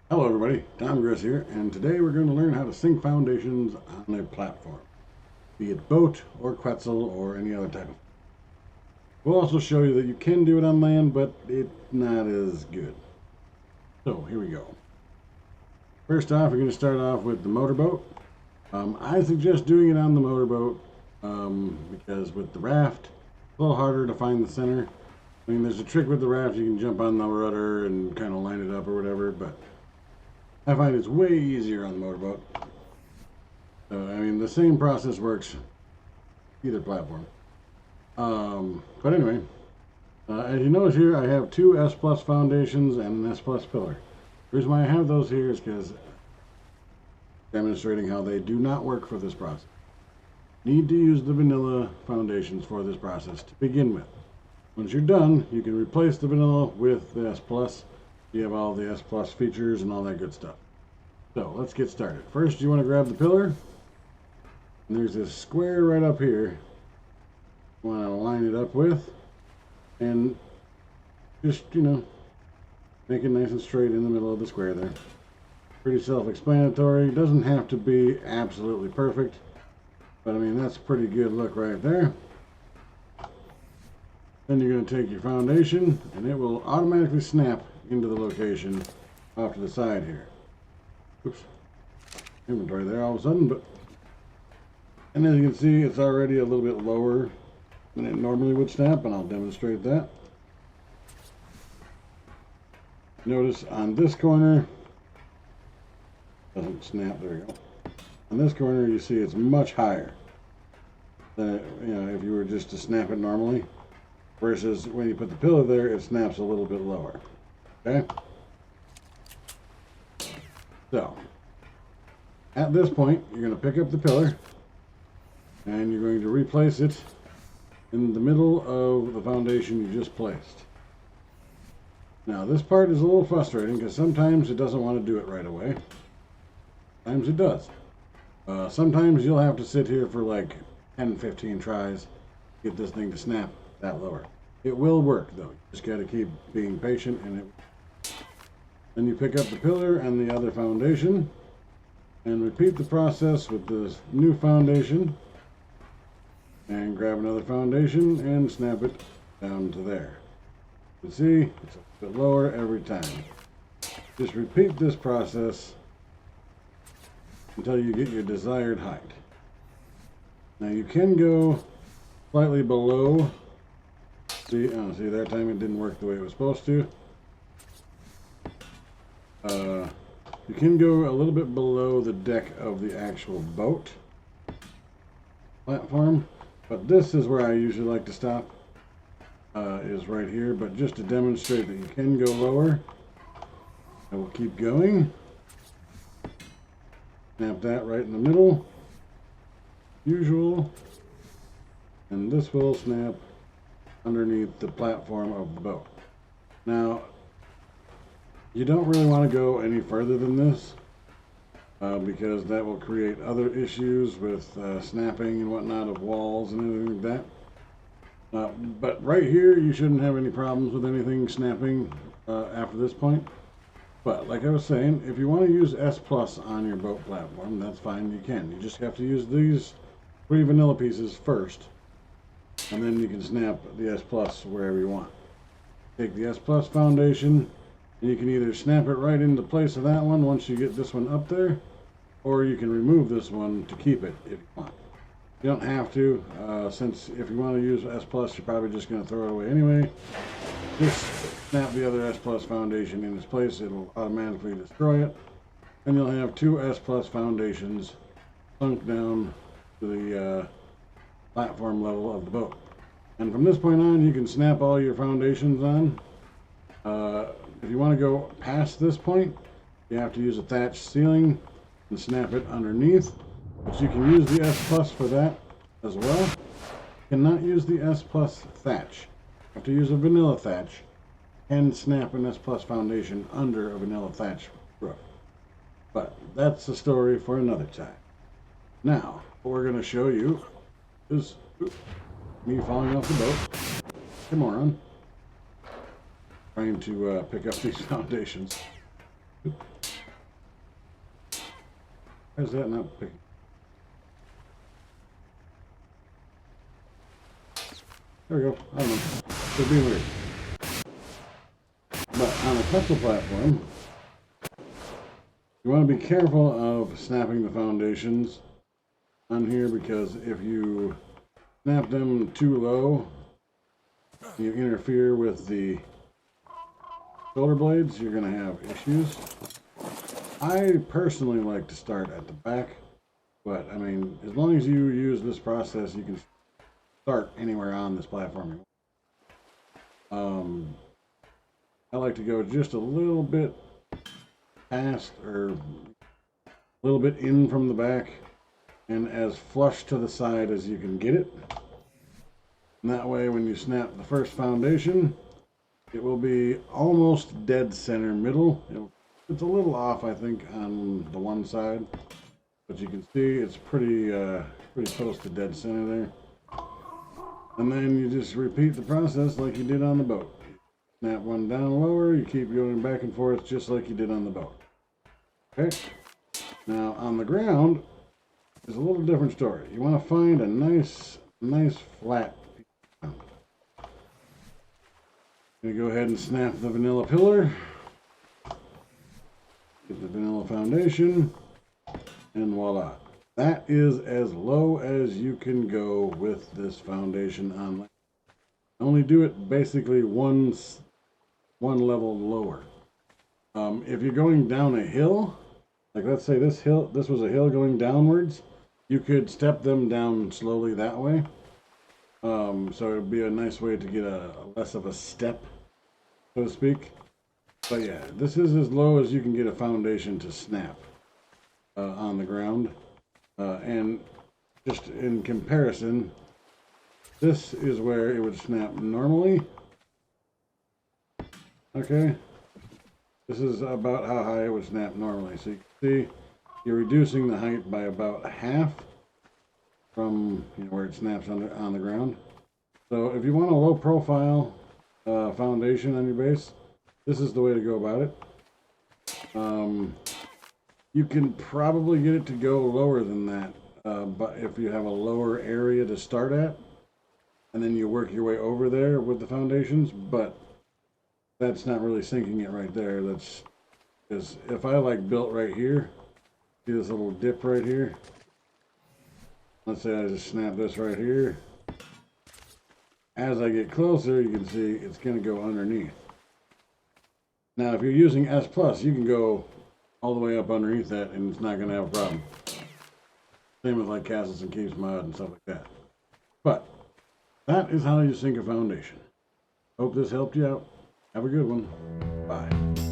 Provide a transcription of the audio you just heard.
Hello everybody, Tom Griss here, and today we're going to learn how to sink foundations on a platform, be it boat or Quetzal or any other type of. We'll also show you that you can do it on land, but it's not as good. So here we go. First off, we're going to start off with the motorboat. I suggest doing it on the motorboat because with the raft, it's a little harder to find the center. I mean, there's a trick with the raft, you can jump on the rudder and kind of line it up or whatever, but I find it's way easier on the motorboat. So, I mean, the same process works either platform. But anyway, as you notice here, I have two S Plus foundations and an S Plus pillar. The reason why I have those here is because demonstrating how they do not work for this process. Need to use the vanilla foundations for this process to begin with. Once you're done, you can replace the vanilla with the S Plus. You have all the S Plus features and all that good stuff. So let's get started. First, you want to grab the pillar. And there's this square right up here. You want to line it up with. And just, make it nice and straight in the middle of the square there. Pretty self-explanatory. Doesn't have to be absolutely perfect. But I mean, that's a pretty good look right there. Then you're going to take your foundation and it will automatically snap into the location off to the side here. Oops. Inventory there all of a sudden, but and as you can see, it's already a little bit lower than it normally would snap, and I'll demonstrate that. Notice on this corner, doesn't snap, there you go. On this corner, you see it's much higher than if you were just to snap it normally, versus when you put the pillar there, it snaps a little bit lower. Okay? So, at this point, you're going to pick up the pillar and you're going to replace it in the middle of the foundation you just placed. Now, this part is a little frustrating because sometimes it doesn't want to do it right away. Sometimes it does. Sometimes you'll have to sit here for like 10-15 tries to get this thing to snap that lower. It will work though. You just got to keep being patient and it. Then you pick up the pillar and the other foundation and repeat the process with this new foundation and grab another foundation and snap it down to there. You see, it's a bit lower every time. Just repeat this process until you get your desired height. Now you can go slightly below. See that time it didn't work the way it was supposed to. You can go a little bit below the deck of the actual boat platform, but this is where I usually like to stop, is right here. But just to demonstrate that you can go lower, I will keep going. Snap that right in the middle, usual, and this will snap underneath the platform of the boat. Now, you don't really want to go any further than this because that will create other issues with snapping and whatnot of walls and anything like that. But right here, you shouldn't have any problems with anything snapping after this point. But like I was saying, if you want to use S Plus on your boat platform, that's fine, you can. You just have to use these 3 vanilla pieces first, and then you can snap the S Plus wherever you want. Take the S Plus foundation, and you can either snap it right into place of that one once you get this one up there, or you can remove this one to keep it if you want. You don't have to, since if you want to use S Plus, you're probably just going to throw it away anyway. Just snap the other S Plus foundation in its place, it'll automatically destroy it, and you'll have 2 S Plus foundations sunk down to the platform level of the boat. And from this point on, you can snap all your foundations on. If you want to go past this point, you have to use a thatch ceiling and snap it underneath. But you can use the S Plus for that as well. You cannot use the S Plus thatch. You have to use a vanilla thatch and snap an S Plus foundation under a vanilla thatch roof. But that's a story for another time. Now, what we're going to show you is me falling off the boat. Come on. Trying to pick up these foundations. Why is that not picking? There we go. I don't know. It's being weird. But on a pretzel platform, you want to be careful of snapping the foundations on here, because if you snap them too low, you interfere with the shoulder blades, you're going to have issues. I personally like to start at the back, but I mean, as long as you use this process, you can start anywhere on this platform. I like to go just a little bit past, or a little bit in from the back, and as flush to the side as you can get it. And that way, when you snap the first foundation, it will be almost dead center middle. It's a little off, I think, on the one side, but you can see it's pretty close to dead center there. And then you just repeat the process like you did on the boat. Snap one down lower, you keep going back and forth just like you did on the boat. Okay? Now on the ground is a little different story. You want to find a nice flat piece of ground. I'm going to go ahead and snap the vanilla pillar. Get the vanilla foundation, and voila. That is as low as you can go with this foundation on. Only do it basically one level lower. If you're going down a hill, like let's say this was a hill going downwards, you could step them down slowly that way. So it would be a nice way to get a less of a step, so to speak. But yeah, this is as low as you can get a foundation to snap on the ground. And just in comparison, this is where it would snap normally. Okay, this is about how high it would snap normally. So you can see you're reducing the height by about half from where it snaps on the ground. So if you want a low profile foundation on your base, this is the way to go about it. You can probably get it to go lower than that, but if you have a lower area to start at, and then you work your way over there with the foundations, but that's not really sinking it right there. That's because if I like built right here, see this little dip right here? Let's say I just snap this right here. As I get closer, you can see it's going to go underneath. Now, if you're using S+, you can go all the way up underneath that, and it's not going to have a problem. Same with like Castles and Keeps mod and stuff like that. But that is how you sink a foundation. Hope this helped you out. Have a good one. Bye.